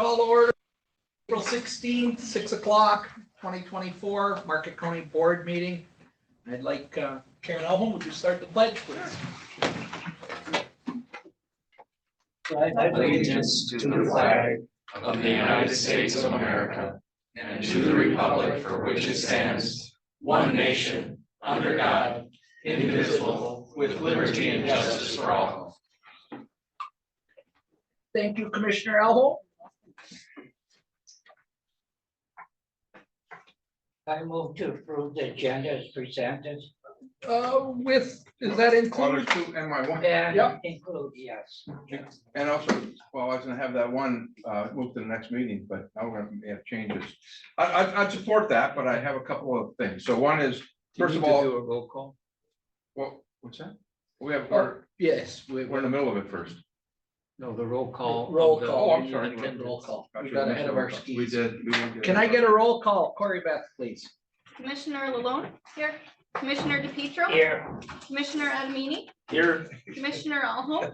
call to order. April 16th, 6 o'clock, 2024, Marquette County Board meeting. I'd like Karen Elholm, would you start the pledge, please? Allegiance to the flag of the United States of America and to the republic for which it stands, one nation, under God, indivisible, with liberty and justice for all. Thank you, Commissioner Elholm. I move to approve the agenda as presented. Is that included? And my one, And Yep. include, yes. and also, well, I was gonna have that one move to the next meeting, but now we're gonna have changes. I'd support that, but I have a couple of things. So one is, first of all, do a roll call. well, what's that? We're Yes. in the middle of it first. No, the roll call. Roll of the- call. Oh, I'm sorry. Roll call. We Gotcha. got ahead of our We skis. did. Can I get a roll call? Corey Beth, please. Commissioner Lalone here, Commissioner DePietro, Here, Commissioner Adamini, Here. Commissioner Elholm,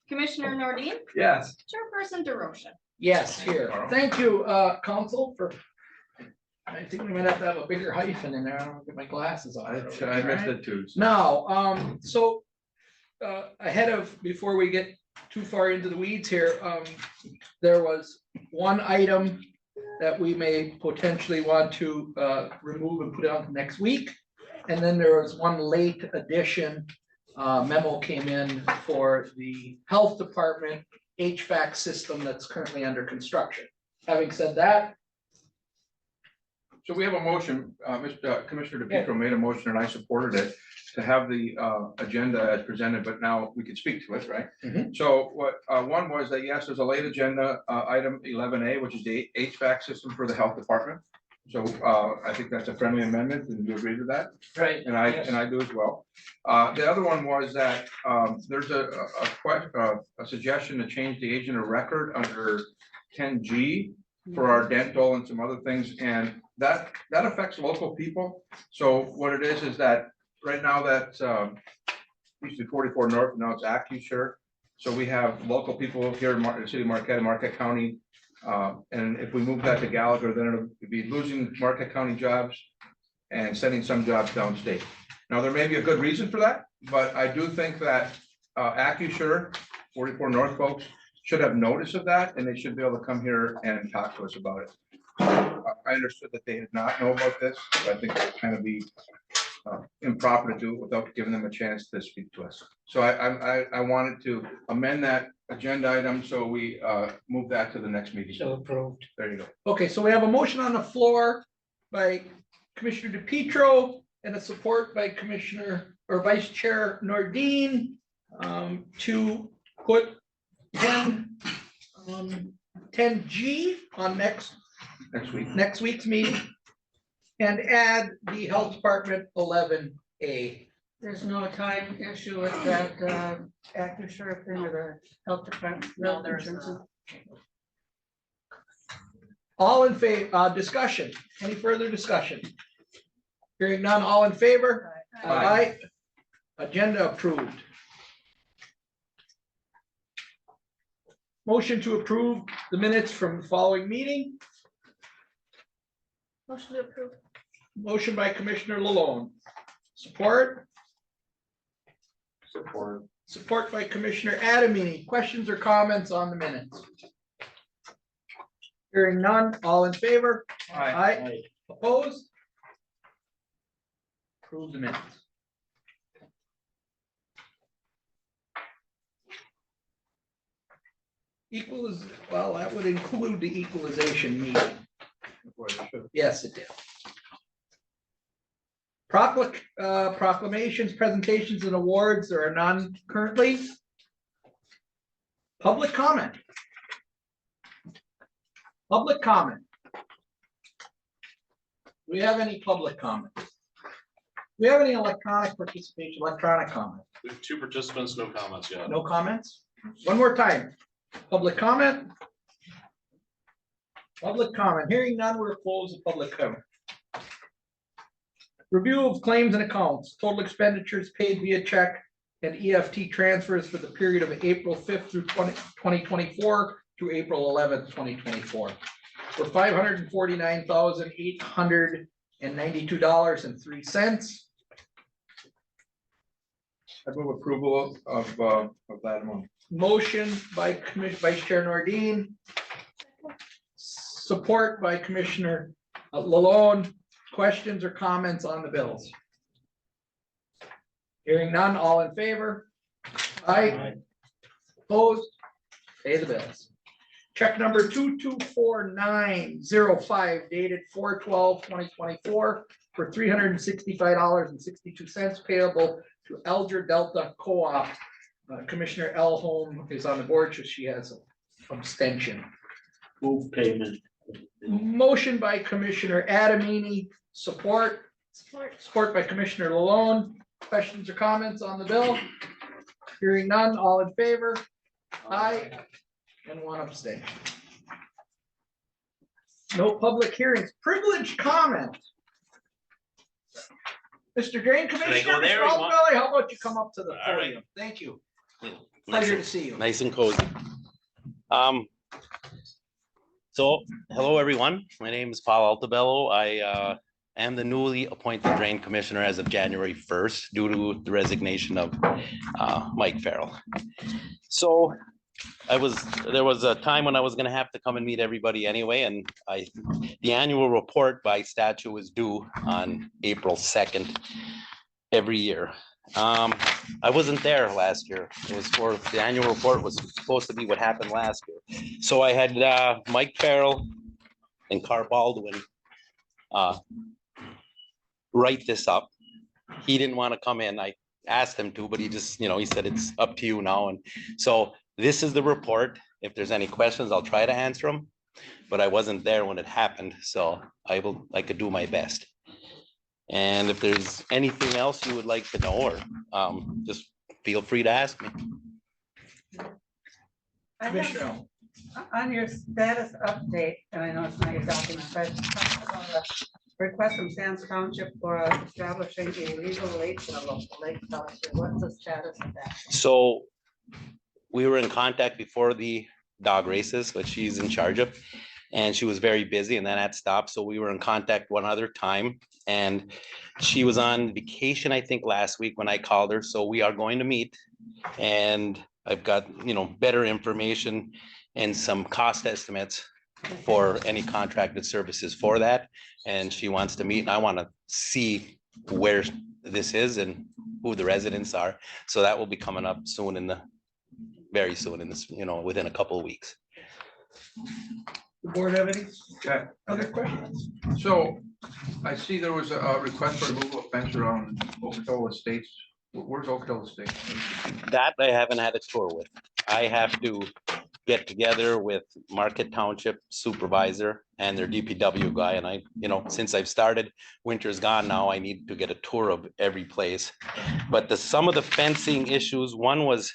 Commissioner Nordin, Yes. Chairperson DeRosa. Yes, here. Thank you, council, for. I think we might have to have a bigger hyphen in there. I don't get my glasses on. I missed it too. Now, ahead of, before we get too far into the weeds here, there was one item that we may potentially want to remove and put on next week. And then there was one late addition, memo came in for the health department HVAC system that's currently under construction. Having said that. So we have a motion, Commissioner DePietro made a motion and I supported it to have the agenda as presented, but now we can speak to it, right? Mhm. So what one was that, yes, there's a late agenda, item 11A, which is the HVAC system for the health department. So I think that's a friendly amendment, and you agree with that? right. And I yes. do as well. The other one was that there's a suggestion to change the agent of record under 10G for our dental and some other things, and that affects local people. So what it is that right now that used to be 44 North, now it's AccuSure. So we have local people here in the city of Marquette and Marquette County. And if we move that to Gallagher, then it'll be losing Marquette County jobs and sending some jobs downstate. Now, there may be a good reason for that, but I do think that AccuSure, 44 North folks, should have notice of that, and they should be able to come here and talk to us about it. I understood that they did not know about this, but I think it would kind of be improper to do it without giving them a chance to speak to us. So I wanted to amend that agenda item, so we move that to the next meeting. So approved. There you go. Okay, so we have a motion on the floor by Commissioner DePietro and a support by Commissioner or Vice Chair Nordin to put 10G on next week's meeting and add the health department 11A. There's no time issue with that AccuSure thing or the health department? No, there's not. All in favor, discussion, any further discussion? Hearing none, all in favor? Aye. Agenda approved. Motion to approve the minutes from the following meeting. Motion to approve. Motion by Commissioner Lalone. Support? Support. Support by Commissioner Adamini. Questions or comments on the minutes? Hearing none, all in favor? Aye. Opposed? Approve the minutes. Well, that would include the equalization meeting. Yes, it did. Proclamations, presentations, and awards, there are none currently. Public comment. Public comment. Do we have any public comment? Do we have any electronic participation, electronic comment? We have 2 participants, no comments yet. No comments? One more time. Public comment. Public comment. Hearing none, we're closed the public comment. Review of claims and accounts, total expenditures paid via check and EFT transfers for the period of April 5th through 2024 to April 11th, 2024. For $549,892.03. I move approval of that amount. Motion by Vice Chair Nordine. Support by Commissioner Lalonde. Questions or comments on the bills? Hearing none, all in favor? Aye. Opposed? Pay the bills. Check number 224905 dated 4/12/2024 for $365.62 payable to Elger Delta Co-op. Commissioner Elholm is on the board, so she has an abstention. Move payment. Motion by Commissioner Adamini, support by Commissioner Lalonde. Questions or comments on the bill? Hearing none, all in favor? Aye. And one abstention. No public hearings, privileged comment. Mr. Drain Commissioner, go there Mr. or you want- Altobelli, how about you come up to the All right. podium? Thank you. Nice Pleasure to and- see you. Nice and cozy. So, hello, everyone. My name is Paul Altabello. I am the newly appointed drain commissioner as of January 1st due to the resignation of Mike Farrell. So there was a time when I was gonna have to come and meet everybody anyway, and the annual report by statute is due on April 2nd every year. I wasn't there last year. It was for, the annual report was supposed to be what happened last year. So I had Mike Farrell and Carl Baldwin write this up. He didn't want to come in. I asked him to, but he just, he said, it's up to you now. And so this is the report. If there's any questions, I'll try to answer them, but I wasn't there when it happened, so I could do my best. And if there's anything else you would like to know, or just feel free to ask me. I have- Commissioner, On your status update, and I know it's not your document, but it talks about a request from Sands Township for establishing a legal lake in a local lake. What's the status of that? So we were in contact before the dog races, which she's in charge of, and she was very busy, and then that stopped. So we were in contact one other time, and she was on vacation, I think, last week when I called her. So we are going to meet, and I've got, better information and some cost estimates for any contracted services for that. And she wants to meet, and I want to see where this is and who the residents are. So that will be coming up soon very soon in this, within a couple of weeks. the board have any Okay. other questions? So I see there was a request for removal of fence around Oak Hill Estates. Where's Oak Hill Estates? That I haven't had a tour with. I have to get together with Marquette Township Supervisor and their DPW guy, and I, since I've started, winter's gone now, I need to get a tour of every place. But some of the fencing issues, one was,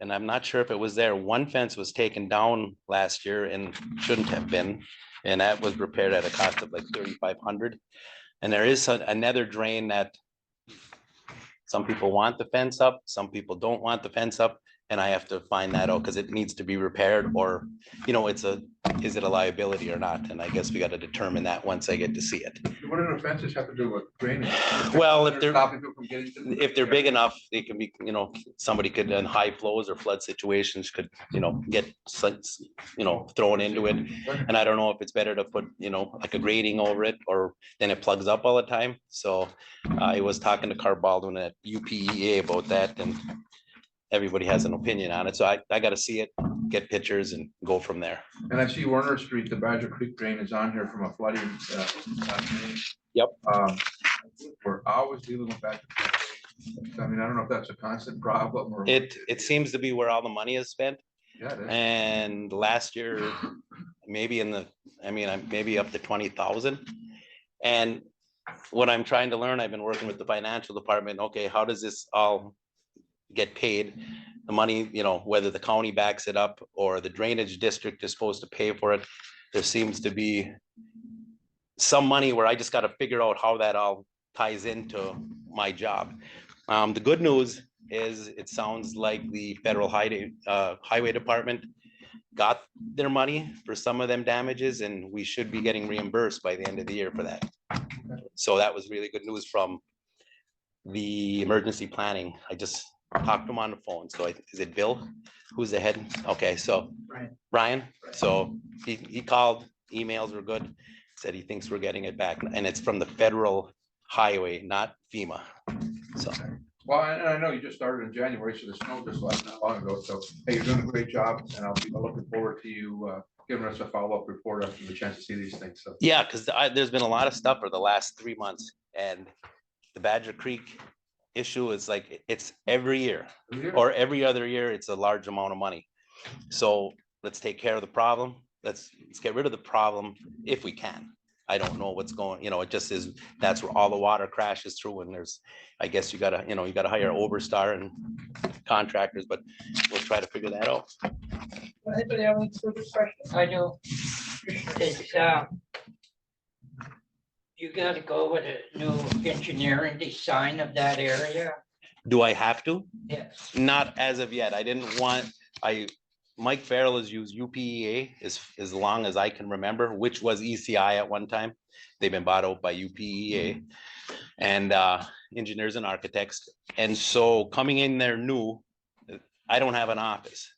and I'm not sure if it was there, one fence was taken down last year and shouldn't have been, and that was repaired at a cost of like $3,500. And there is another drain that some people want the fence up, some people don't want the fence up, and I have to find that out because it needs to be repaired, or, is it a liability or not? And I guess we got to determine that once I get to see it. What do the fences have to do with drainage? Well, if they're, Stopping people from getting to the- if they're big enough, they can be, somebody could, in high flows or flood situations could, get, thrown into it. And I don't know if it's better to put, like a grating over it, or then it plugs up all the time. So I was talking to Carl Baldwin at UPEA about that, and everybody has an opinion on it. So I got to see it, get pictures, and go from there. And I see Warner Street, the Badger Creek drain is on here from a flooding. Yep. We're always dealing with that. I mean, I don't know if that's a constant problem or. It seems to be where all the money is spent. Yeah, it is. And last year, maybe maybe up to 20,000. And what I'm trying to learn, I've been working with the financial department. Okay, how does this all get paid? The money, whether the county backs it up or the drainage district is supposed to pay for it. There seems to be some money where I just got to figure out how that all ties into my job. The good news is it sounds like the federal highway department got their money for some of them damages, and we should be getting reimbursed by the end of the year for that. So that was really good news from the emergency planning. I just talked to him on the phone. So is it Bill? Who's the head? Okay, so Brian. So he called, emails were good, said he thinks we're getting it back, and it's from the federal highway, not FEMA. So Well, and I know you just started in January, so the snow just left not long ago, so hey, you're doing a great job, and I'll be looking forward to you giving us a follow-up report after the chance to see these things, so. yeah, because there's been a lot of stuff for the last 3 months, and the Badger Creek issue is like, it's every year or every other year, it's a large amount of money. So let's take care of the problem. Let's get rid of the problem if we can. I don't know what's going, it just is, that's where all the water crashes through, and there's, I guess you gotta hire Overstar and contractors, but we'll try to figure that out. Anybody have any further questions? I do. It's, you gotta go with a new engineering design of that area. Do I have to? Yes. Not as of yet. I didn't want, Mike Farrell has used UPEA as long as I can remember, which was ECI at one time. They've been bought out by UPEA and engineers and architects. And so coming in there new, I don't have an office.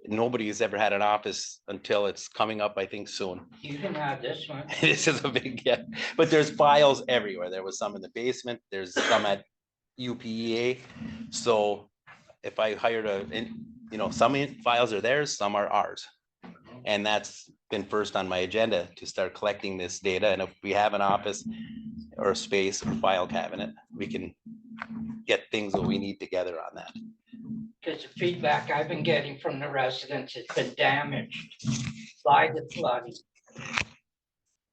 Nobody has ever had an office until it's coming up, I think, soon. You can have this one. This is a big, yeah, but there's files everywhere. There was some in the basement, there's some at UPEA. So if I hired some files are theirs, some are ours. And that's been first on my agenda, to start collecting this data. And if we have an office or a space or file cabinet, we can get things that we need together on that. Because the feedback I've been getting from the residents has been damaged by the flooding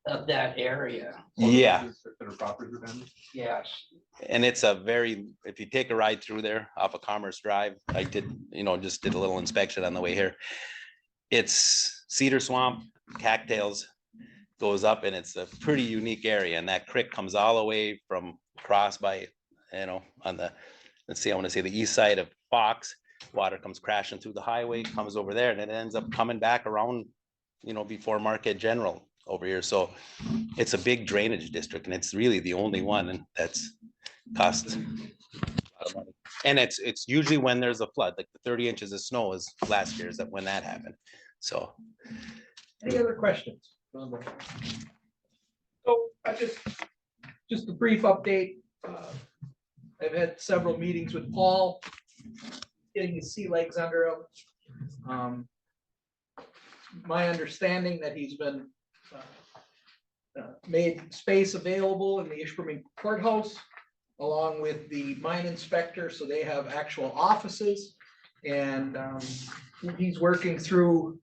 of that area. Yeah. Their properties are damaged? Yes. And it's if you take a ride through there off of Commerce Drive, I did, just did a little inspection on the way here. It's cedar swamp, cattails, goes up, and it's a pretty unique area. And that creek comes all the way from across by, on the, I want to say the east side of Fox. Water comes crashing through the highway, comes over there, and it ends up coming back around, before Marquette General over here. So it's a big drainage district, and it's really the only one that's cost a lot of money. And it's usually when there's a flood, like the 30 inches of snow is last year's that when that happened. So Any other questions? So I just a brief update. I've had several meetings with Paul, getting his sea legs under him. My understanding that he's been made space available in the Ishpeming courthouse, along with the mine inspector, so they have actual offices. And he's working through,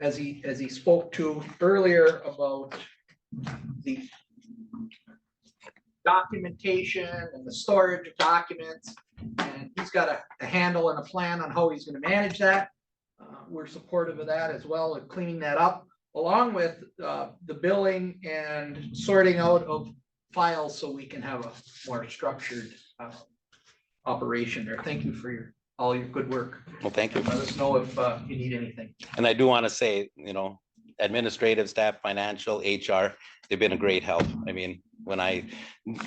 as he spoke to earlier, about the documentation and the storage of documents. And he's got a handle and a plan on how he's going to manage that. We're supportive of that as well, and cleaning that up, along with the billing and sorting out of files, so we can have a more structured operation there. Thank you for all your good work. well, thank you. Let us know if you need anything. And I do want to say, administrative staff, financial, HR, they've been a great help. I mean,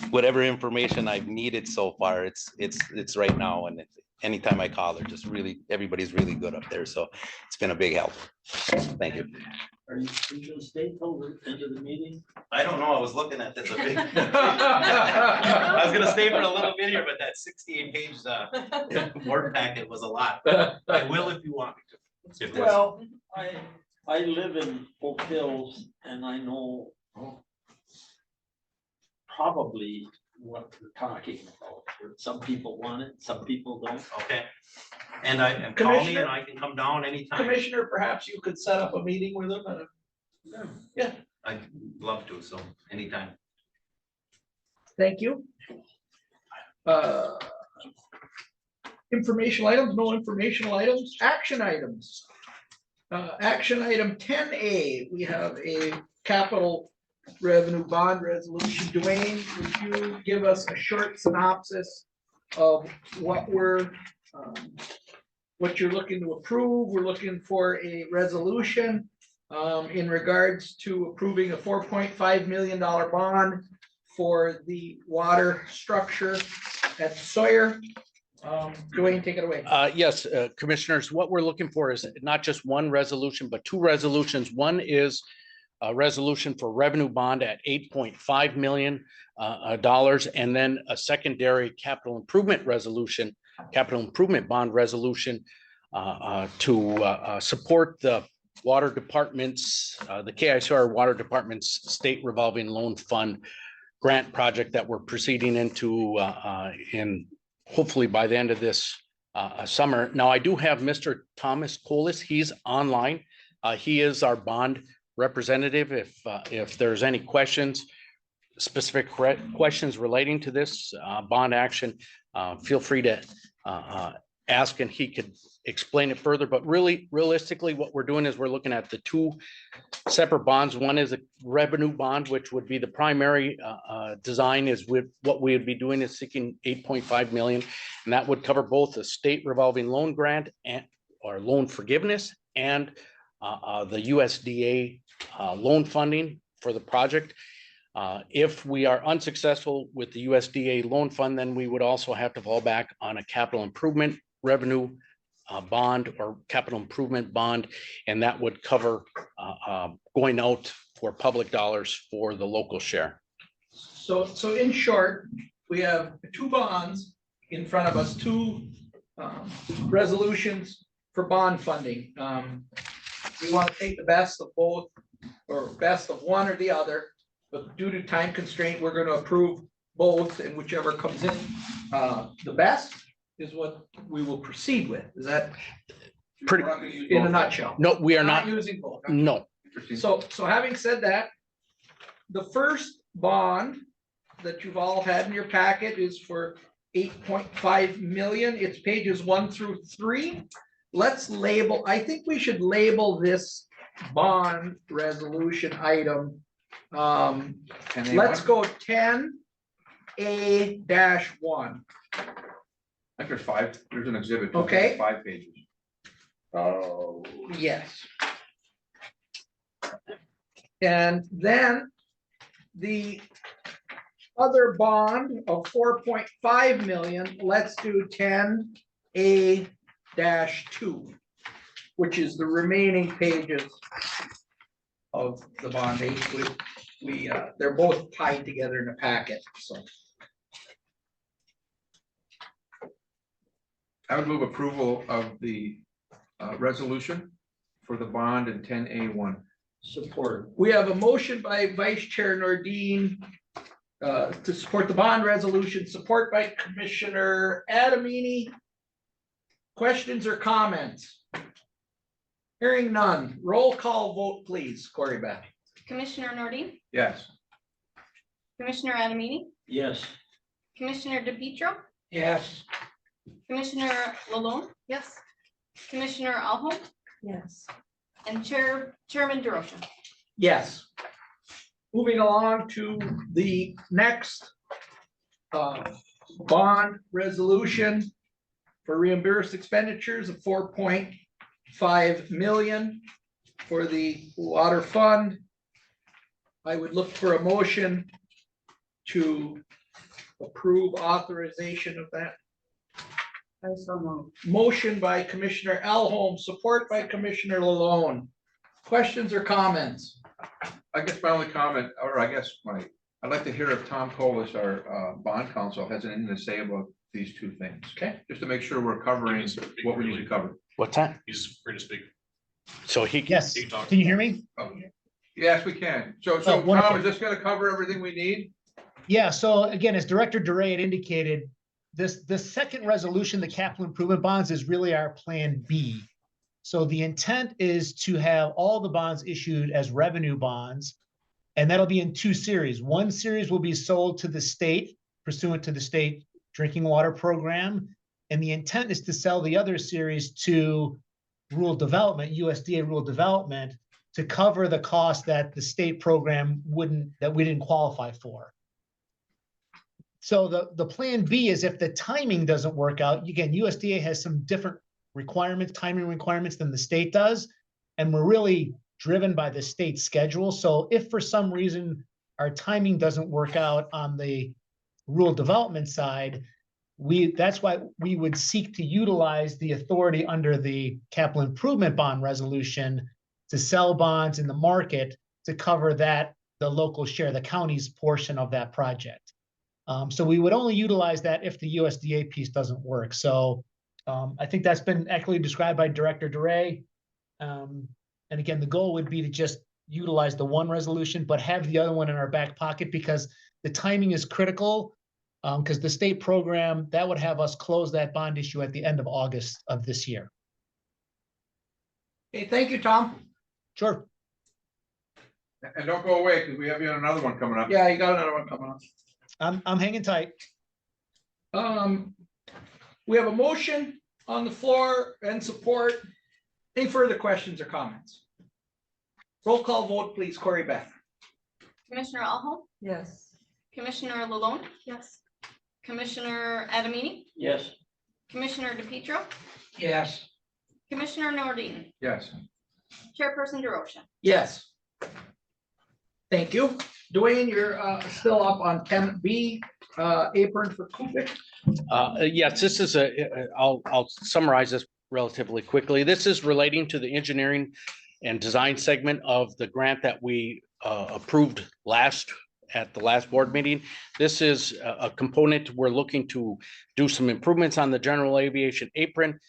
whatever information I've needed so far, it's right now. And anytime I call, they're just everybody's really good up there. So it's been a big help. Thank you. Are you going to stay till the end of the meeting? I don't know. I was looking at this a big. I was gonna stay for a little bit here, but that 68-page board packet was a lot. I will if you want me to. If there's- Well, I live in Oak Hills and I know probably what we're talking about. Some people want it, some people don't. Okay. And call me and I can come down anytime. Commissioner, perhaps you could set up a meeting with him. Yeah. I'd love to, so anytime. Thank you. Informational items, no informational items, action items. Action item 10A, we have a capital revenue bond resolution. Dwayne, would you give us a short synopsis of what we're what you're looking to approve. We're looking for a resolution in regards to approving a $4.5 million bond for the water structure at Sawyer. Dwayne, take it away. Yes, commissioners, what we're looking for is not just one resolution, but two resolutions. One is a resolution for revenue bond at $8.5 million dollars, and then a secondary capital improvement resolution, capital improvement bond resolution to support the water department's, the KICR Water Department's state revolving loan fund grant project that we're proceeding into in hopefully by the end of this summer. Now, I do have Mr. Thomas Colas. He's online. He is our bond representative. If there's any questions, specific questions relating to this bond action, feel free to ask and he could explain it further. But really, realistically, what we're doing is we're looking at the two separate bonds. One is a revenue bond, which would be the primary design is with what we would be doing is seeking 8.5 million. And that would cover both the state revolving loan grant and or loan forgiveness and the USDA loan funding for the project. If we are unsuccessful with the USDA loan fund, then we would also have to fall back on a capital improvement revenue bond or capital improvement bond, and that would cover going out for public dollars for the local share. So in short, we have two bonds in front of us, two resolutions for bond funding. We want to take the best of both or best of one or the other, but due to time constraint, we're going to approve both, and whichever comes in the best is what we will proceed with. Is that Pretty in a nutshell? No, we are not. Using both. No. So having said that, the first bond that you've all had in your packet is for 8.5 million. It's pages 1 through 3. Let's label, I think we should label this bond resolution item. Let's go 10A-1. I think there's 5, there's an exhibit. Okay. 5 pages. Oh, yes. And then the other bond of 4.5 million, let's do 10A-2, which is the remaining pages of the bond. They're both tied together in a packet, so. I would move approval of the resolution for the bond in 10A1. Support. We have a motion by Vice Chair Nordine to support the bond resolution, support by Commissioner Adamini. Questions or comments? Hearing none. Roll call vote, please. Corey Beth. Commissioner Nordine, Yes. Commissioner Adamini, Yes. Commissioner DePietro, Yes. Commissioner Lalone. Yes. Commissioner Alholm Yes. and Chairman DeRosa. Yes. Moving along to the next bond resolution for reimbursed expenditures of 4.5 million for the water fund. I would look for a motion to approve authorization of that. I so move. Motion by Commissioner Alholm, support by Commissioner Lalone. Questions or comments? I guess my only comment, or I guess I'd like to hear if Tom Colas, our bond counsel, has anything to say about these two things. Okay. Just to make sure we're covering what we need to cover. What's that? He's free to speak. So he. Yes, Keep talking. can you hear me? Oh, yes, we can. So Oh, Tom, wonderful. is this gonna cover everything we need? Yeah, so again, as Director DeRay had indicated, the second resolution, the capital improvement bonds, is really our plan B. So the intent is to have all the bonds issued as revenue bonds, and that'll be in 2 series. One series will be sold to the state pursuant to the state drinking water program, and the intent is to sell the other series to rural development, USDA rural development, to cover the cost that the state program we didn't qualify for. So the plan B is if the timing doesn't work out, again, USDA has some different requirements, timing requirements than the state does. And we're really driven by the state schedule. So if for some reason our timing doesn't work out on the rural development side, that's why we would seek to utilize the authority under the capital improvement bond resolution to sell bonds in the market to cover the local share, the county's portion of that project. So we would only utilize that if the USDA piece doesn't work. So I think that's been accurately described by Director DeRay. And again, the goal would be to just utilize the one resolution, but have the other one in our back pocket because the timing is critical. Because the state program, that would have us close that bond issue at the end of August of this year. Okay, thank you, Tom. Sure. And don't go away because we have you on another one coming up. Yeah, you got another one coming up. I'm hanging tight. We have a motion on the floor and support. Any further questions or comments? Roll call vote, please. Corey Beth. Commissioner Alholm, Yes. Commissioner Lalonde. Yes. Commissioner Adamini, Yes. Commissioner DePietro, Yes. Commissioner Nordine, Yes. Chairperson DeRosa. Yes. Thank you. Dwayne, you're still up on 10B, apron for Kupik. Yes, this is I'll summarize this relatively quickly. This is relating to the engineering and design segment of the grant that we approved at the last board meeting. This is a component. We're looking to do some improvements on the general aviation apron.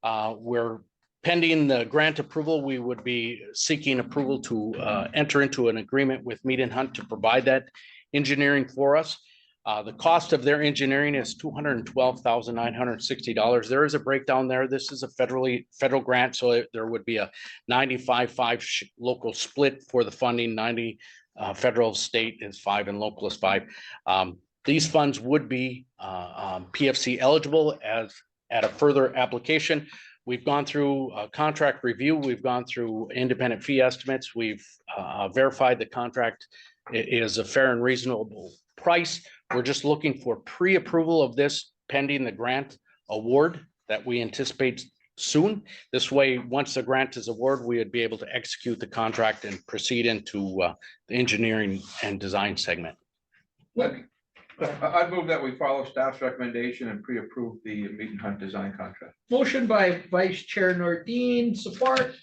We're pending the grant approval. We would be seeking approval to enter into an agreement with Mead and Hunt to provide that engineering for us. The cost of their engineering is $212,960. There is a breakdown there. This is a federal grant, so there would be a 95-5 local split for the funding. 90 federal, state is 5, and local is 5. These funds would be PFC eligible at a further application. We've gone through a contract review. We've gone through independent fee estimates. We've verified the contract is a fair and reasonable price. We're just looking for pre-approval of this pending the grant award that we anticipate soon. This way, once the grant is awarded, we would be able to execute the contract and proceed into the engineering and design segment. I'd move that we follow staff's recommendation and pre-approve the Mead and Hunt design contract. Motion by Vice Chair Nordine, support.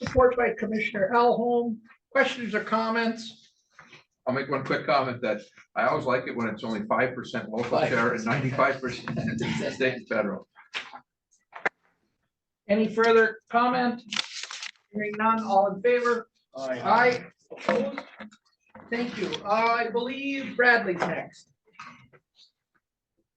Support by Commissioner Alholm. Questions or comments? I'll make one quick comment that I always like it when it's only 5% local share and 95% state and federal. Any further comment? Hearing none, all in favor? Aye. Opposed? Thank you. I believe Bradley's next.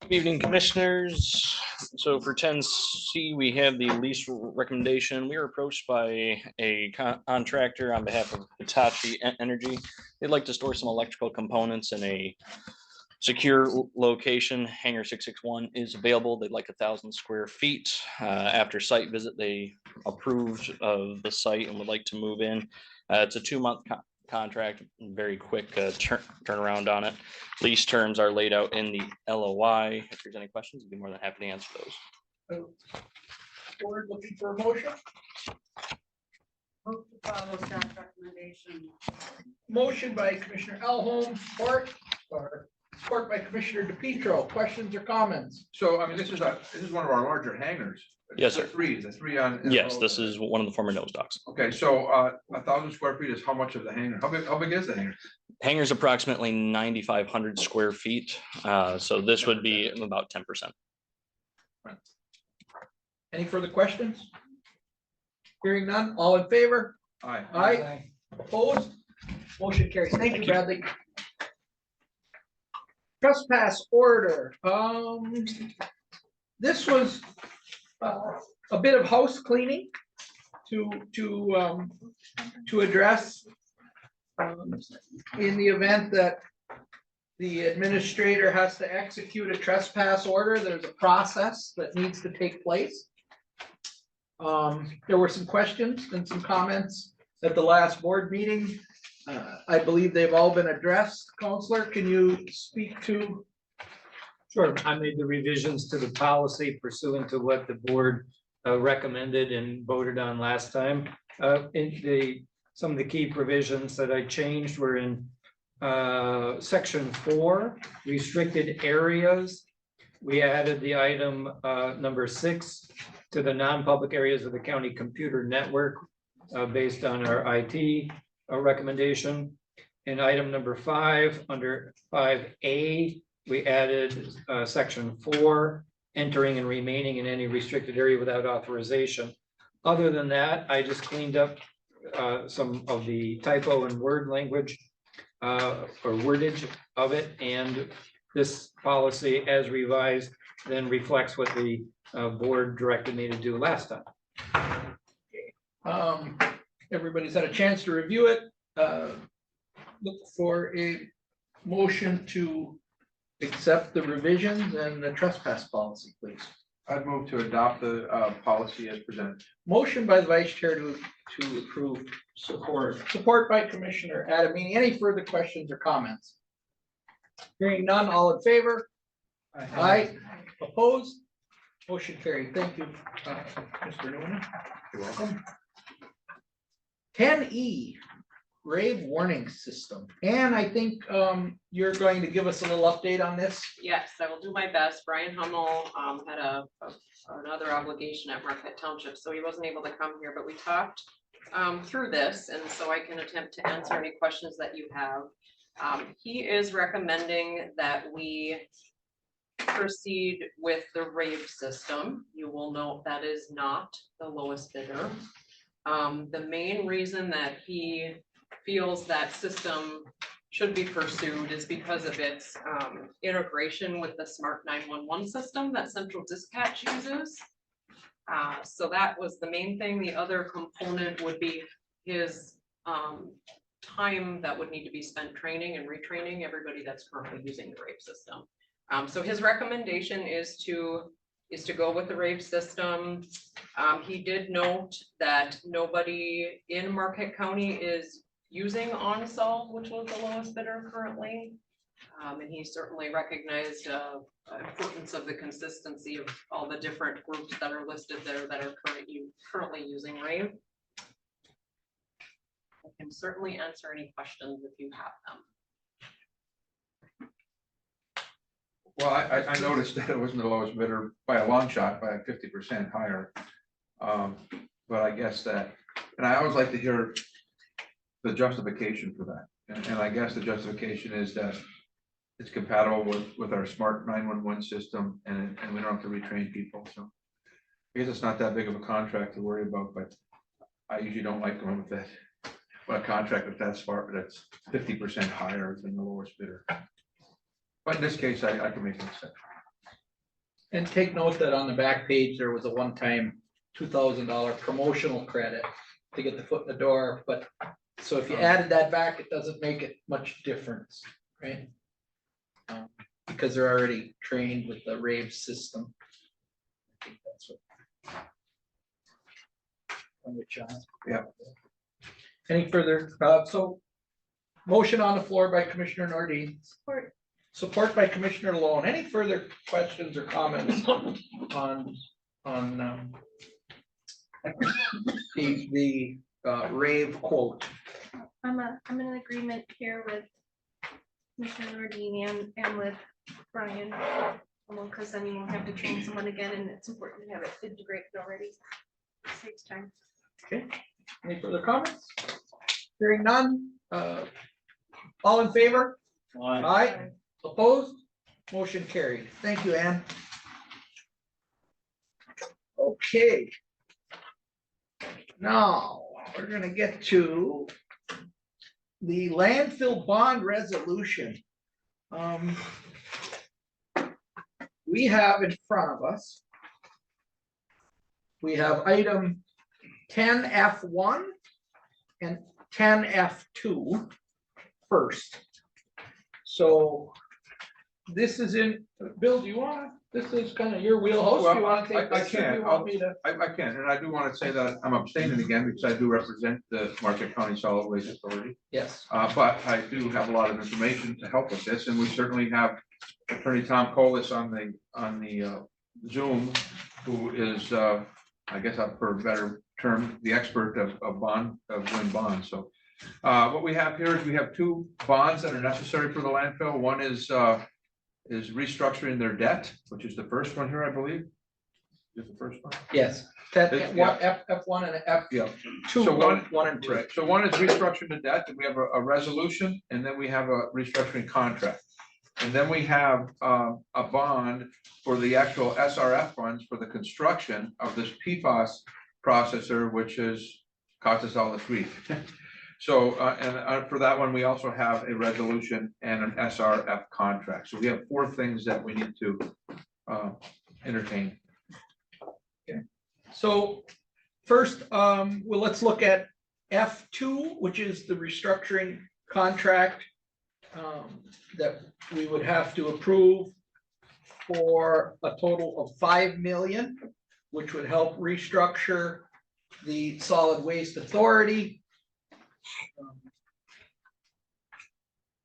Good evening, commissioners. So for 10C, we have the lease recommendation. We were approached by a contractor on behalf of Hitachi Energy. They'd like to store some electrical components in a secure location. Hangar 661 is available. They'd like 1,000 square feet. After site visit, they approved of the site and would like to move in. It's a 2-month contract, very quick turnaround on it. Lease terms are laid out in the LOI. If there's any questions, I'd be more than happy to answer those. Board looking for a motion? Move to follow staff recommendation. Motion by Commissioner Alholm, support by Commissioner DePietro. Questions or comments? So, I mean, this is one of our larger hangars. Yes, sir. The three on. Yes, this is one of the former nose docks. Okay, so 1,000 square feet is how much of the hangar? How big is the hangar? Hangar's approximately 9,500 square feet. So this would be about 10%. Any further questions? Hearing none, all in favor? Aye. Aye. Opposed? Motion carries. Thank you, Bradley. Trespass order. This was a bit of house cleaning to address in the event that the administrator has to execute a trespass order. There's a process that needs to take place. There were some questions and some comments at the last board meeting. I believe they've all been addressed. Counselor, can you speak to Sure, I made the revisions to the policy pursuant to what the board recommended and voted on last time. Some of the key provisions that I changed were in section 4, restricted areas. We added the item number 6 to the non-public areas of the county computer network based on our IT recommendation. In item number 5, under 5A, we added section 4, entering and remaining in any restricted area without authorization. Other than that, I just cleaned up some of the typo and word language or wordage of it, and this policy as revised then reflects what the board directed me to do last time. Everybody's had a chance to review it. Look for a motion to accept the revisions and the trespass policy, please. I'd move to adopt the policy as presented. Motion by the vice chair to approve. Support by Commissioner Adamini. Any further questions or comments? Hearing none, all in favor? Aye. Opposed? Motion carried. Thank you, Mr. Newman. You're welcome. 10E, rave warning system. And I think you're going to give us a little update on this. Yes, I will do my best. Brian Hummel had another obligation at Marquette Township, so he wasn't able to come here, but we talked through this, and so I can attempt to answer any questions that you have. He is recommending that we proceed with the rave system. You will note that is not the lowest bidder. The main reason that he feels that system should be pursued is because of its integration with the Smart 911 system that Central Dispatch uses. So that was the main thing. The other component would be his time that would need to be spent training and retraining everybody that's currently using the rave system. So his recommendation is to go with the rave system. He did note that nobody in Marquette County is using OnSolve, which was the lowest bidder currently. And he certainly recognized importance of the consistency of all the different groups that are listed there that are currently using rave. I can certainly answer any questions if you have them. Well, I noticed that it wasn't the lowest bidder by a long shot, by 50% higher. But I guess that, and I always like to hear the justification for that. And I guess the justification is that it's compatible with our Smart 911 system, and we don't have to retrain people. So I guess it's not that big of a contract to worry about, but I usually don't like going with that. But a contract with that smart, that's 50% higher than the lowest bidder. But in this case, I can make an exception. And take note that on the back page, there was a one-time $2,000 promotional credit to get the foot in the door, but so if you added that back, it doesn't make it much difference, right? Because they're already trained with the rave system. I think that's what. Yeah. Any further, so motion on the floor by Commissioner Nordine. Support by Commissioner Malone. Any further questions or comments on the rave quote? I'm in agreement here with Commissioner Nordine and with Brian. Because then you won't have to train someone again, and it's important to have it integrated already. It saves time. Okay, any further comments? Hearing none, all in favor? Aye. Opposed? Motion carried. Thank you, Ann. Okay. Now, we're gonna get to the landfill bond resolution. We have in front of us, we have item 10F1 and 10F2 first. So this is in, Bill, do you want, this is kind of your wheelhouse. Do you Well, want to take I this or do can. you want me to? I can, and I do want to say that I'm abstaining again because I do represent the Marquette County Solid Waste Authority. Yes. But I do have a lot of information to help with this, and we certainly have Attorney Tom Colas on the Zoom, who is, I guess, for a better term, the expert of wind bonds. So what we have here is we have two bonds that are necessary for the landfill. One is restructuring their debt, which is the first one here, I believe. Is the first one? Yes. That, Yeah. F1 and F2. Yeah. So So one and two. Right, so one is restructuring the debt, and we have a resolution, and then we have a restructuring contract. And then we have a bond for the actual SRF funds for the construction of this PFAS processor, which is cost us all this week. So, and for that one, we also have a resolution and an SRF contract. So we have four things that we need to entertain. Okay. So first, well, let's look at F2, which is the restructuring contract that we would have to approve for a total of 5 million, which would help restructure the Solid Waste Authority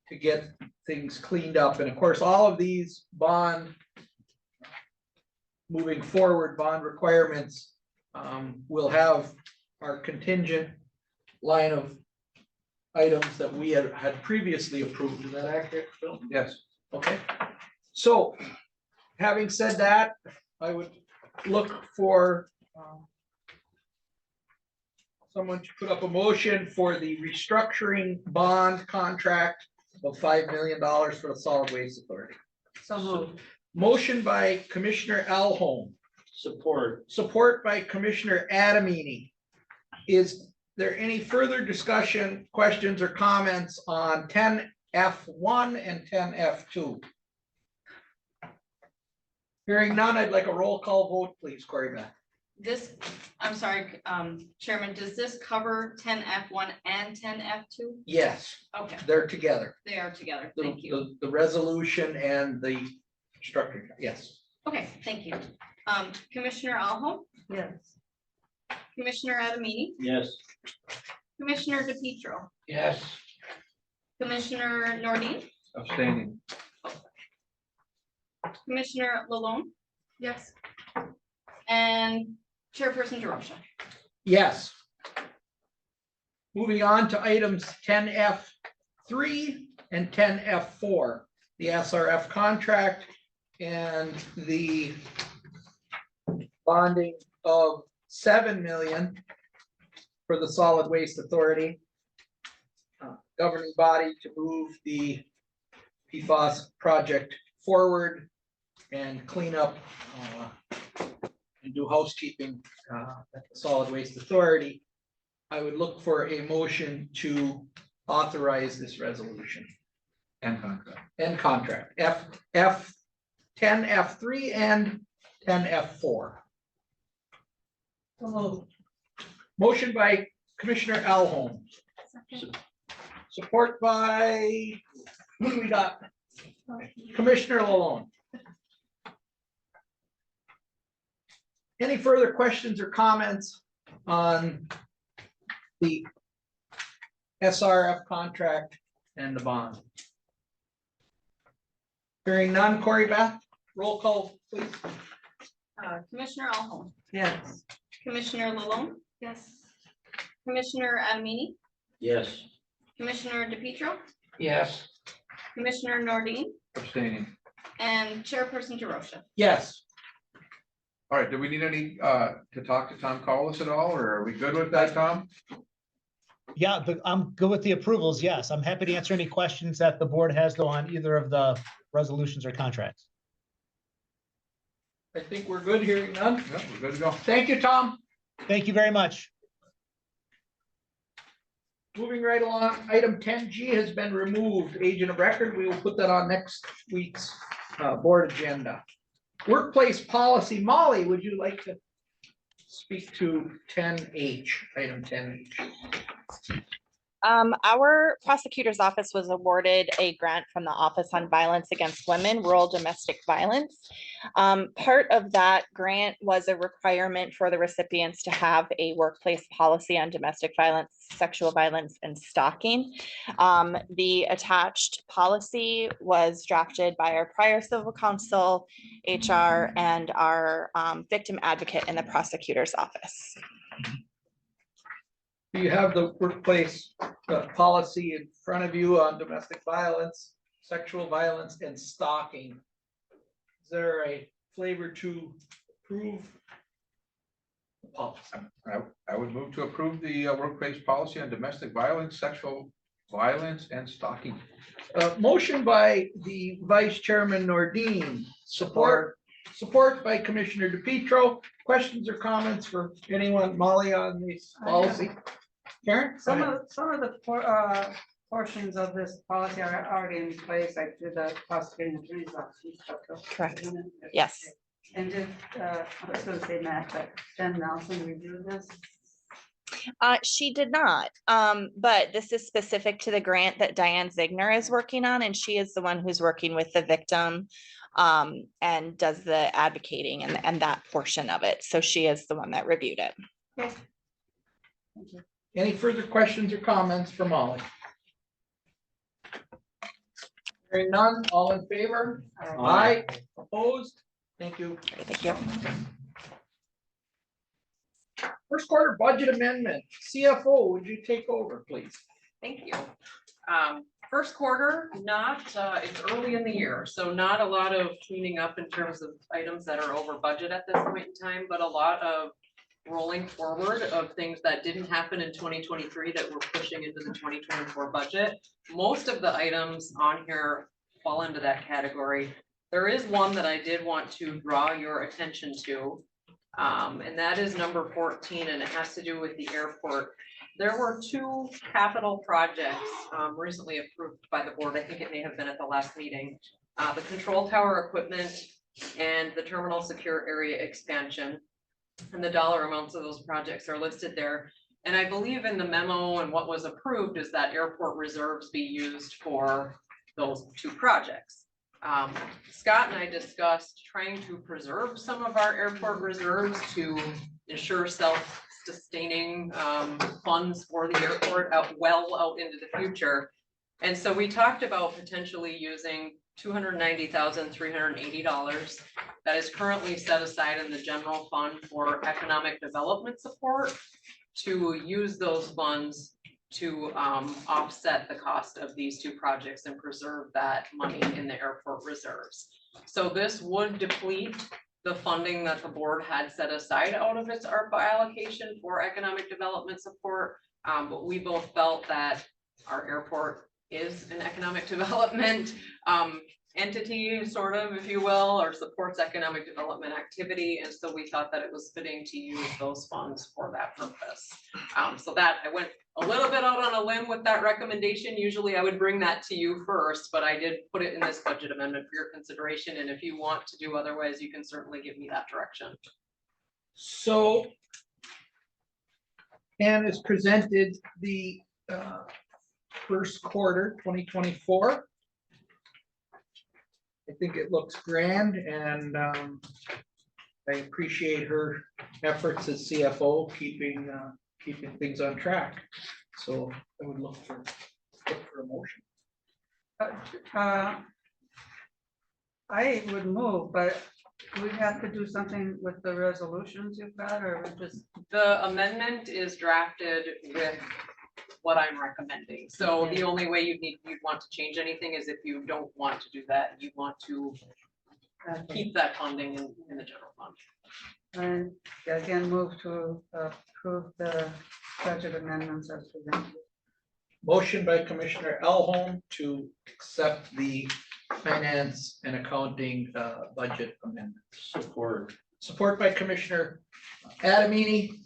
to get things cleaned up. And of course, all of these moving forward bond requirements will have our contingent line of items that we had previously approved. Is that accurate, Phil? Yes. Okay. So having said that, I would look for someone to put up a motion for the restructuring bond contract of $5 million for the Solid Waste Authority. So moved. Motion by Commissioner Alholm. Support. Support by Commissioner Adamini. Is there any further discussion, questions, or comments on 10F1 and 10F2? Hearing none, I'd like a roll call vote, please, Cory Beth. This, I'm sorry, Chairman, does this cover 10F1 and 10F2? Yes, Okay, they're together. they are together. The- Thank you. The resolution and the structure, yes. Okay, thank you. Commissioner Alholm, Yes. Commissioner Adamini, Yes. Commissioner DePietro, Yes. Commissioner Nordine, Abstaining. Commissioner Lalone, Yes. and Chairperson DeRosa. Yes. Moving on to items 10F3 and 10F4, the SRF contract and the bonding of 7 million for the Solid Waste Authority. Governing body to move the PFAS project forward and clean up and do housekeeping at the Solid Waste Authority. I would look for a motion to authorize this resolution And contract. and contract F 10F3 and 10F4. So moved. Motion by Commissioner Alholm, Second. support by, who do we got? Commissioner Lalone. Any further questions or comments on the SRF contract and the bond? Hearing none, Cory Beth, roll call, please. Commissioner Alholm, Yes. Commissioner Lalone, Yes. Commissioner Adamini, Yes. Commissioner DePietro, Yes. Commissioner Nordine, Abstaining. and Chairperson DeRosa. Yes. All right, do we need any to talk to Tom Colas at all, or are we good with that, Tom? Yeah, but I'm good with the approvals. Yes, I'm happy to answer any questions that the board has though on either of the resolutions or contracts. I think we're good, hearing none. Yeah, we're good to go. Thank you, Tom. Thank you very much. Moving right along, item 10G has been removed, agent of record. We will put that on next week's board agenda. Workplace policy, Molly, would you like to speak to 10H, item 10H? Our prosecutor's office was awarded a grant from the Office on Violence Against Women, Rural Domestic Violence. Part of that grant was a requirement for the recipients to have a workplace policy on domestic violence, sexual violence, and stalking. The attached policy was drafted by our prior civil counsel, HR, and our victim advocate in the prosecutor's office. You have the workplace policy in front of you on domestic violence, sexual violence, and stalking. Is there a flavor to approve the policy? I would move to approve the workplace policy on domestic violence, sexual violence, and stalking. Motion by the Vice Chairman Nordine, support by Commissioner DePietro. Questions or comments for anyone, Molly, on this policy? Karen? Some of the portions of this policy are already in place, like through the prosecuting attorney's office and stuff. Correct. Yes. And did, I was gonna say Matt, but Jen Nelson reviewed this? She did not, but this is specific to the grant that Diane Ziegner is working on, and she is the one who's working with the victim and does the advocating and that portion of it. So she is the one that reviewed it. Okay. Any further questions or comments for Molly? Hearing none, all in favor? Aye. Opposed? Thank you. Thank you. First quarter budget amendment, CFO, would you take over, please? Thank you. First quarter, it's early in the year, so not a lot of cleaning up in terms of items that are over budget at this point in time, but a lot of rolling forward of things that didn't happen in 2023 that we're pushing into the 2024 budget. Most of the items on here fall into that category. There is one that I did want to draw your attention to, and that is number 14, and it has to do with the airport. There were two capital projects recently approved by the board. I think it may have been at the last meeting. The control tower equipment and the terminal secure area expansion. And the dollar amounts of those projects are listed there. And I believe in the memo and what was approved is that airport reserves be used for those two projects. Scott and I discussed trying to preserve some of our airport reserves to ensure self-sustaining funds for the airport out into the future. And so we talked about potentially using $290,380 that is currently set aside in the general fund for economic development support to use those funds to offset the cost of these two projects and preserve that money in the airport reserves. So this would deplete the funding that the board had set aside out of its ARPA allocation for economic development support. But we both felt that our airport is an economic development entity, sort of, if you will, or supports economic development activity. And so we thought that it was fitting to use those funds for that purpose. So that I went a little bit out on a limb with that recommendation. Usually I would bring that to you first, but I did put it in this budget amendment for your consideration. And if you want to do otherwise, you can certainly give me that direction. So Anne has presented the first quarter 2024. I think it looks grand, and I appreciate her efforts as CFO, keeping things on track. So I would look for a motion. I would move, but we have to do something with the resolutions you've got, or just. The amendment is drafted with what I'm recommending. So the only way you'd want to change anything is if you don't want to do that, you want to keep that funding in the general fund. And again, move to approve the budget amendments as presented. Motion by Commissioner Elholm to accept the finance and accounting budget amendments. Support by Commissioner Adamini.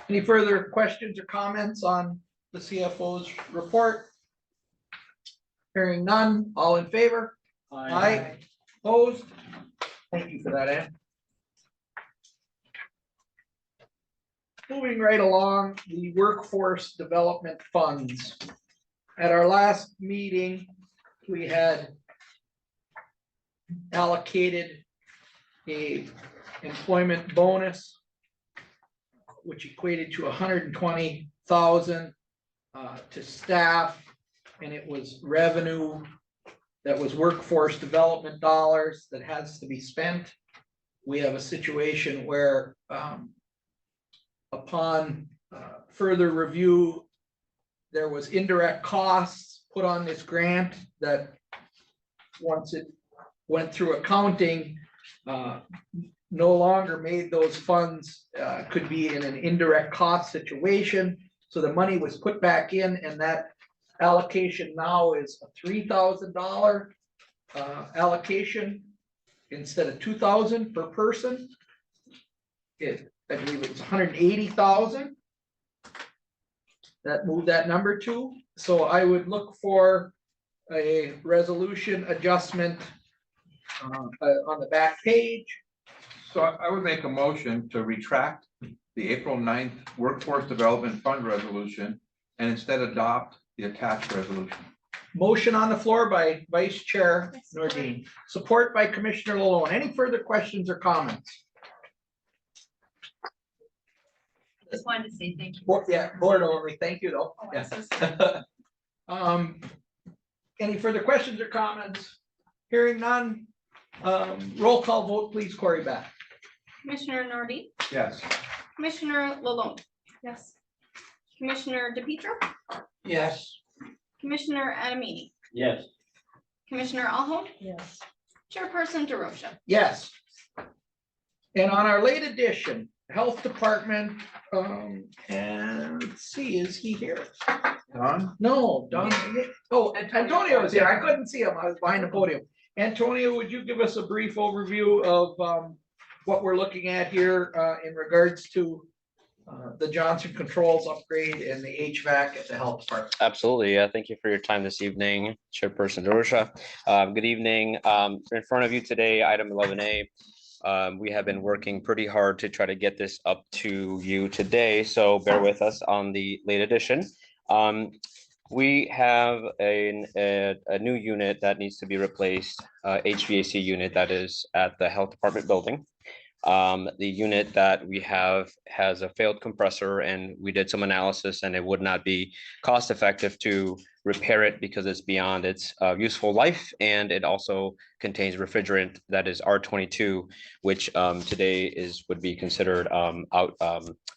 Any further questions or comments on the CFO's report? Hearing none, all in favor? Aye. Opposed? Thank you for that, Ann. moving right along, the workforce development funds. At our last meeting, we had allocated a employment bonus, which equated to 120,000 to staff, and it was revenue that was workforce development dollars that has to be spent. We have a situation where upon further review, there was indirect costs put on this grant that once it went through accounting, no longer made those funds could be in an indirect cost situation. So the money was put back in, and that allocation now is a $3,000 allocation instead of 2,000 per person. I believe it was 180,000. That moved that number to. So I would look for a resolution adjustment on the back page. So I would make a motion to retract the April 9th Workforce Development Fund resolution and instead adopt the attached resolution. Motion on the floor by Vice Chair Nordine, support by Commissioner Lalonde. Any further questions or comments? Just wanted to say thank you. Board only, thank you though. Oh, I'm Yeah. so sorry. Any further questions or comments? Hearing none. Roll call vote, please, Corey Back. Commissioner Nardi, Yes. Commissioner Lalonde, Yes. Commissioner DePietro, Yes. Commissioner Adamini, Yes. Commissioner Alhoff, Yes. Chairperson DeRosa. Yes. And on our late edition, Health Department, and let's see, is he here? Don? No, Don, oh, Antonio was here. I couldn't see him. I was behind the podium. Antonio, would you give us a brief overview of what we're looking at here in regards to the Johnson Controls upgrade and the HVAC at the health department? Absolutely. Thank you for your time this evening, Chairperson DeRosa. Good evening. In front of you today, item 11A. We have been working pretty hard to try to get this up to you today, so bear with us on the late edition. We have a new unit that needs to be replaced, HVAC unit that is at the health department building. The unit that we have has a failed compressor, and we did some analysis, and it would not be cost effective to repair it because it's beyond its useful life, and it also contains refrigerant that is R22, which today would be considered out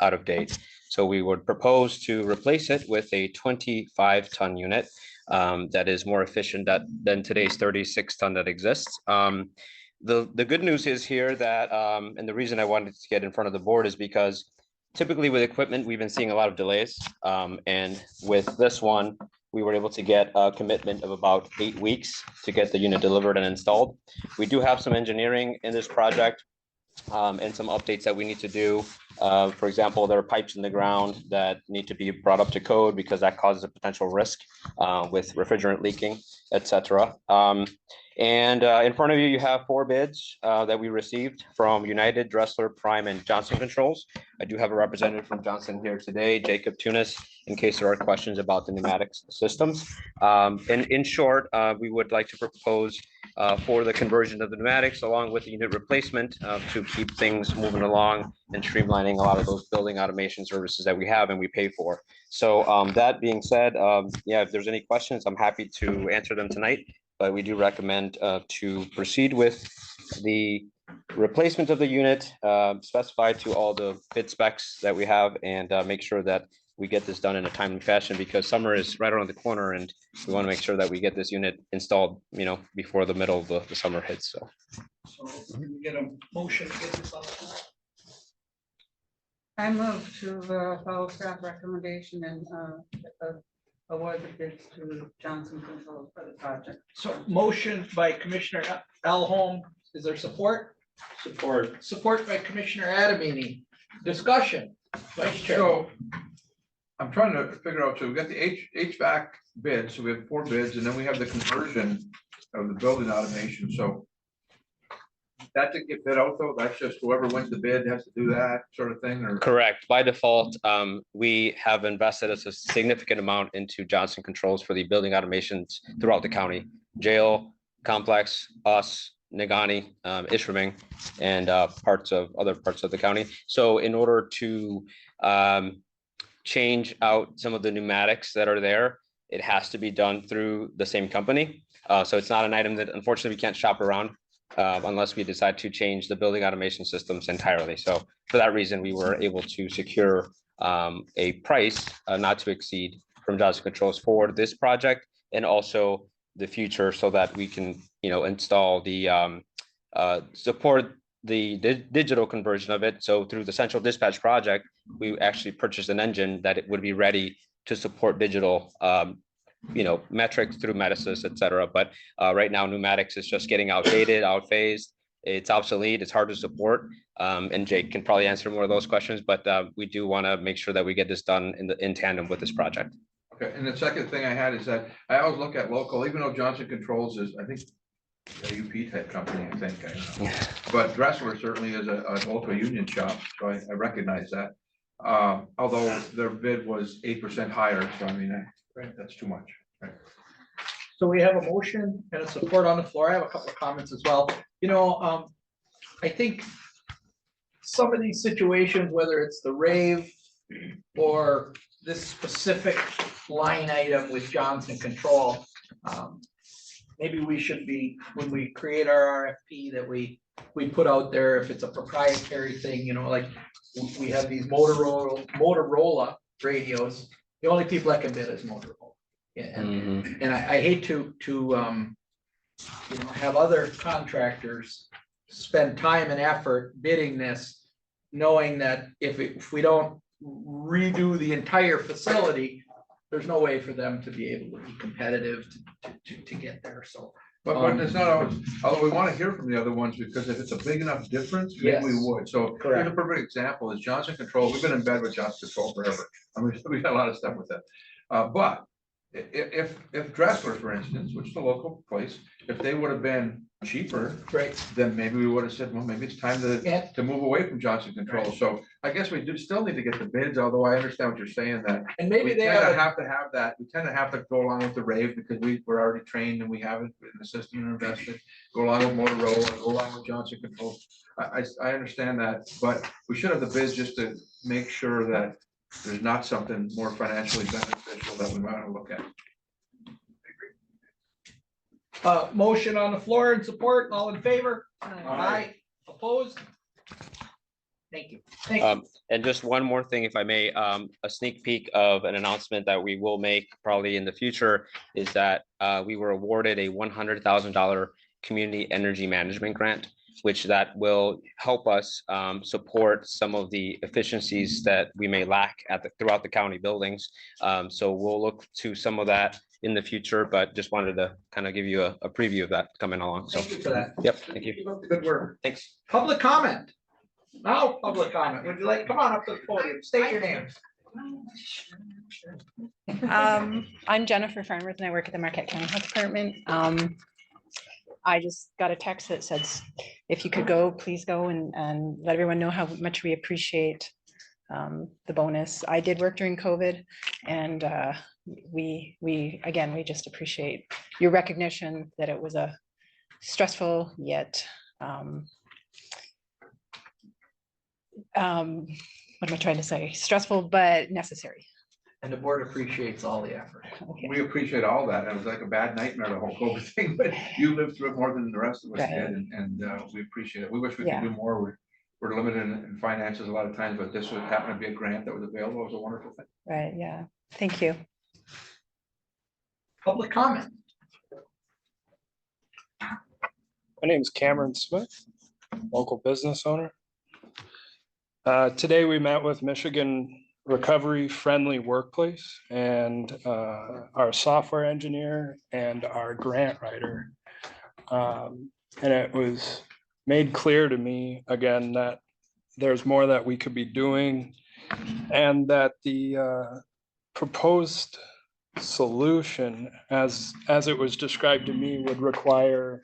of date. So we would propose to replace it with a 25-ton unit that is more efficient than today's 36-ton that exists. The good news is here that, and the reason I wanted to get in front of the board is because typically with equipment, we've been seeing a lot of delays. And with this one, we were able to get a commitment of about 8 weeks to get the unit delivered and installed. We do have some engineering in this project and some updates that we need to do. For example, there are pipes in the ground that need to be brought up to code because that causes a potential risk with refrigerant leaking, etc. And in front of you, you have 4 bids that we received from United, Dressler, Prime, and Johnson Controls. I do have a representative from Johnson here today, Jacob Tunis, in case there are questions about the pneumatics systems. And in short, we would like to propose for the conversion of the pneumatics along with the unit replacement to keep things moving along and streamlining a lot of those building automation services that we have and we pay for. So that being said, yeah, if there's any questions, I'm happy to answer them tonight. But we do recommend to proceed with the replacement of the unit, specified to all the bid specs that we have, and make sure that we get this done in a timely fashion because summer is right around the corner and we want to make sure that we get this unit installed, before the middle of the summer hits. So can we get a motion to get this on the floor? I move to follow staff recommendation and award the bids to Johnson Controls for the project. So motion by Commissioner Alholm. Is there support? Support. Support by Commissioner Adamini. Discussion. Vice Chair. So I'm trying to figure out, so we got the HVAC bids, so we have 4 bids, and then we have the conversion of the building automation. So that to get bid out though, that's just whoever wins the bid has to do that sort of thing, or? Correct. By default, we have invested a significant amount into Johnson Controls for the building automations throughout the county. Jail, complex, us, Nagani, Ishraming, and other parts of the county. So in order to change out some of the pneumatics that are there, it has to be done through the same company. So it's not an item that unfortunately we can't shop around unless we decide to change the building automation systems entirely. So for that reason, we were able to secure a price not to exceed from Johnson Controls for this project and also the future, so that we can, install the support the digital conversion of it. So through the central dispatch project, we actually purchased an engine that it would be ready to support digital metrics through Metasys, et cetera. But right now, pneumatics is just getting outdated, outphased. It's obsolete. It's hard to support. And Jake can probably answer more of those questions, but we do want to make sure that we get this done in tandem with this project. Okay, and the second thing I had is that I always look at local, even though Johnson Controls is, I think, a UP type company, I think. I know. But Dressler certainly is a local union shop, so I recognize that. Although their bid was 8% higher, so I mean, that's too much. Right. So we have a motion and a support on the floor. I have a couple of comments as well. I think some of these situations, whether it's the rave or this specific line item with Johnson Control, maybe we should be, when we create our RFP, that we put out there, if it's a proprietary thing, like we have these Motorola radios. The only people that can bid is Motorola. And I hate to have other contractors spend time and effort bidding this, knowing that if we don't redo the entire facility, there's no way for them to be able to be competitive to get there. So. But it's not always, although we want to hear from the other ones, because if it's a big enough difference, maybe we would. So here's a perfect example is Johnson Control. We've been in bed with Johnson Control forever. I mean, we've got a lot of stuff with that. But if Dressler, for instance, which is a local place, if they would have been cheaper, then maybe we would have said, well, maybe it's time to move away from Johnson Control. So I guess we do still need to get the bids, although I understand what you're saying, that and maybe they have to have that. We tend to have to go along with the rave because we're already trained and we have it in the system and invested. Go along with Motorola, go along with Johnson Control. I understand that, but we should have the bids just to make sure that there's not something more financially beneficial that we want to look at. Motion on the floor and support, all in favor? Aye. Opposed? Thank you. Thank you. And just one more thing, if I may, a sneak peek of an announcement that we will make probably in the future is that we were awarded a $100,000 community energy management grant, which that will help us support some of the efficiencies that we may lack throughout the county buildings. So we'll look to some of that in the future, but just wanted to kind of give you a preview of that coming along. So thank you for that. Yep, thank you. Keep up the good work. Thanks. Public comment. Now, public comment. Would you like, come on up to the podium, state your name. I'm Jennifer Farmers and I work at the Marquette County Health Department. I just got a text that says, if you could go, please go and let everyone know how much we appreciate the bonus. I did work during COVID, and we just appreciate your recognition that it was a stressful yet what am I trying to say? Stressful but necessary. And the board appreciates all the effort. Okay. We appreciate all that. It was like a bad nightmare, the whole COVID thing, but you lived through it more than the rest of us did, and we appreciate it. We wish we could do more. We're limited in finances a lot of times, but this would happen to be a grant that was available. It was a wonderful thing. Right, yeah. Thank you. Public comment. My name is Cameron Smith, local business owner. Today we met with Michigan Recovery Friendly Workplace and our software engineer and our grant writer. And it was made clear to me again that there's more that we could be doing, and that the proposed solution as it was described to me would require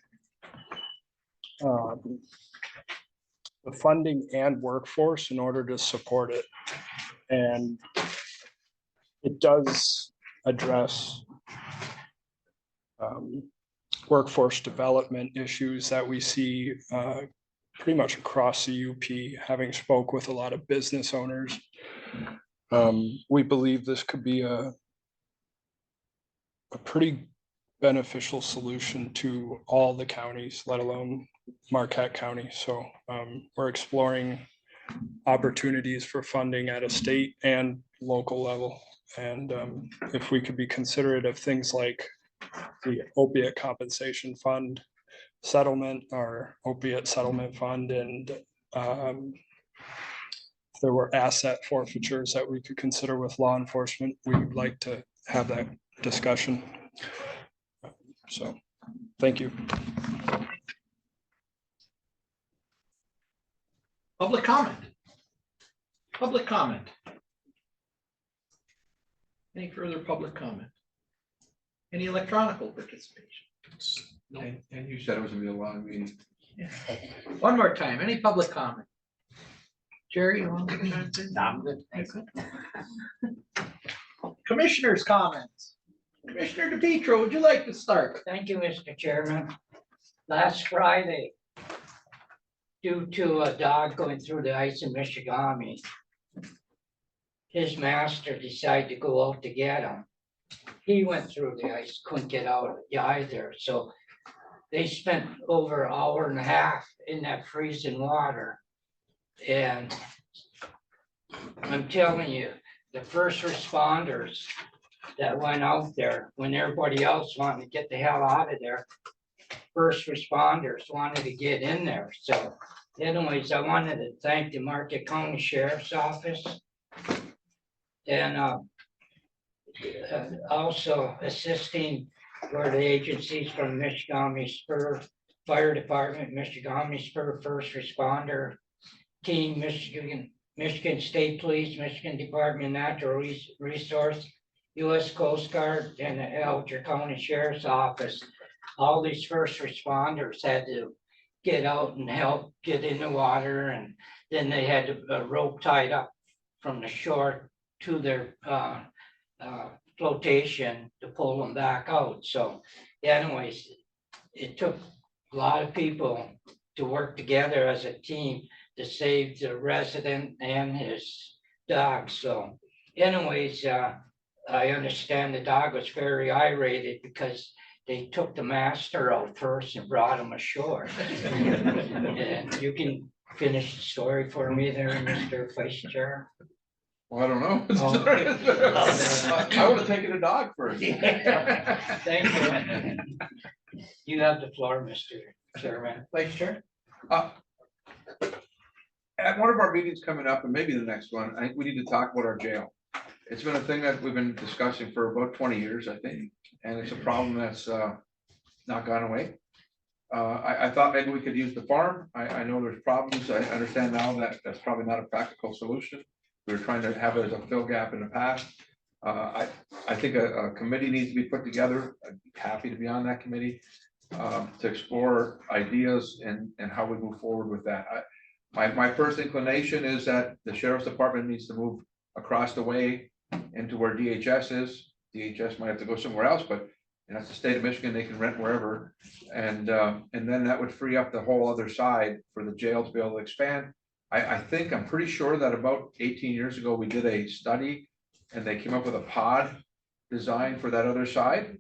the funding and workforce in order to support it. And it does address workforce development issues that we see pretty much across the UP, having spoke with a lot of business owners. We believe this could be a pretty beneficial solution to all the counties, let alone Marquette County. So we're exploring opportunities for funding at a state and local level. And if we could be considerate of things like the opiate compensation fund settlement or opiate settlement fund, and if there were asset forfeitures that we could consider with law enforcement, we would like to have that discussion. So, thank you. Public comment. Public comment. Any further public comment? Any electronical participation? And you said it was gonna be a long meeting. Yeah. One more time, any public comment? Jerry, you want to? No, I'm good. Thanks. Commissioners' comments. Commissioner DePietro, would you like to start? Thank you, Mr. Chairman. Last Friday, due to a dog going through the ice in Michigan, his master decided to go out to get him. He went through the ice, couldn't get out either. So they spent over an hour and a half in that freezing water. And I'm telling you, the first responders that went out there when everybody else wanted to get the hell out of there, first responders wanted to get in there. So anyways, I wanted to thank the Marquette County Sheriff's Office and also assisting for the agencies from Michigan Spur Fire Department, Michigan Spur First Responder Team, Michigan State Police, Michigan Department of Natural Resource, U.S. Coast Guard, and the Alger County Sheriff's Office. All these first responders had to get out and help get in the water, and then they had a rope tied up from the shore to their flotation to pull them back out. So anyways, it took a lot of people to work together as a team to save the resident and his dog. So anyways, I understand the dog was very irate because they took the master out first and brought him ashore. And you can finish the story for me there, Mr. Vice Chair. Well, I don't know. Oh. I would have taken a dog first. Thank you. You have the floor, Mr. Chairman. Vice Chair. At one of our meetings coming up, and maybe the next one, I think we need to talk about our jail. It's been a thing that we've been discussing for about 20 years, I think, and it's a problem that's not gone away. I thought maybe we could use the farm. I know there's problems. I understand now that that's probably not a practical solution. We were trying to have it as a fill gap in the past. I think a committee needs to be put together. I'd be happy to be on that committee to explore ideas and how we move forward with that. My first inclination is that the Sheriff's Department needs to move across the way into where DHS is. DHS might have to go somewhere else, but that's the state of Michigan. They can rent wherever, and then that would free up the whole other side for the jail to be able to expand. I'm pretty sure that about 18 years ago, we did a study and they came up with a pod design for that other side,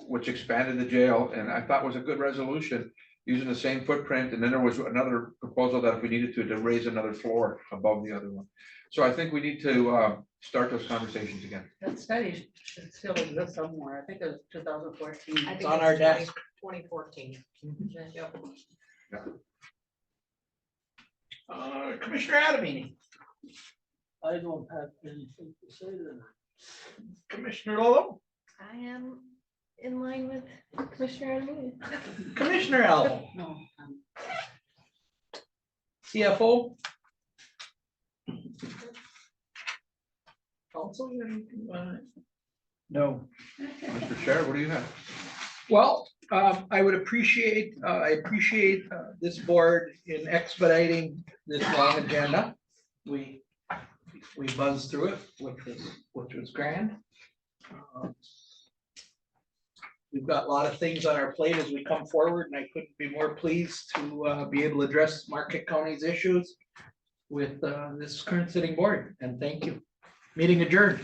which expanded the jail, and I thought was a good resolution using the same footprint. And then there was another proposal that if we needed to raise another floor above the other one. So I think we need to start those conversations again. That study should still exist somewhere. I think it was 2014. It's on our desk. 2014. Yep. Commissioner Adamini. I don't have anything to say to that. Commissioner Lolo. I am in line with Commissioner Armini. Commissioner Alvo. No. CFO. Council, you have anything? No. Mr. Chair, what do you have? Well, I would appreciate, I appreciate this board in expediting this long agenda. We buzzed through it, which was grand. We've got a lot of things on our plate as we come forward, and I couldn't be more pleased to be able to address Marquette County's issues with this current sitting board, and thank you. Meeting adjourned.